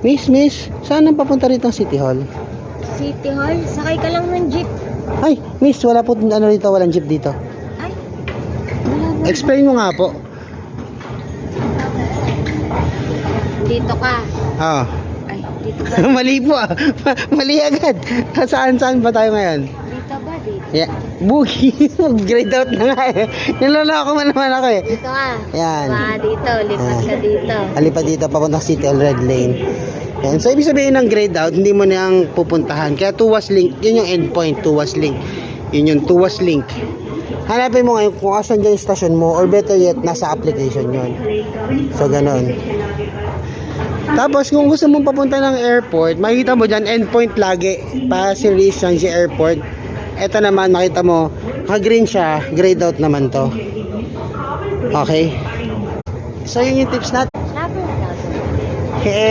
Miss, saan ang papunta rito ang City Hall? City Hall? Sakay ka lang ng jeep. Ay, Miss, wala po ano rito, walang jeep dito. Ay, wala ba? Explain mo nga po. Dito ka. Oo. Ay, dito ba? Mali po ah. Mali agad. Saan ba tayo ngayon? Dito ba? Dito. Yeah. Boogie. Grade out na nga eh. Niloloko mo naman ako eh. Dito ka. Yan. Dito. Lipat ka dito. Alipa dito, papunta City Hall, Red Lane. Yan. So, ibig sabihin ng grade out, hindi mo na ang pupuntahan. Kaya tuwas link, yun yung endpoint, tuwas link. Yun yung tuwas link. Hanapin mo ngayon kung asan dyan yung station mo, or better yet, nasa application yun. So, ganun. Tapos, kung gusto mong papunta ng airport, makikita mo dyan, endpoint lagi. Pasir Ris Changi Airport. Ito naman, makita mo, green siya, grade out naman to. Okay? So, yun yung tips natin. Sabi na. Okay.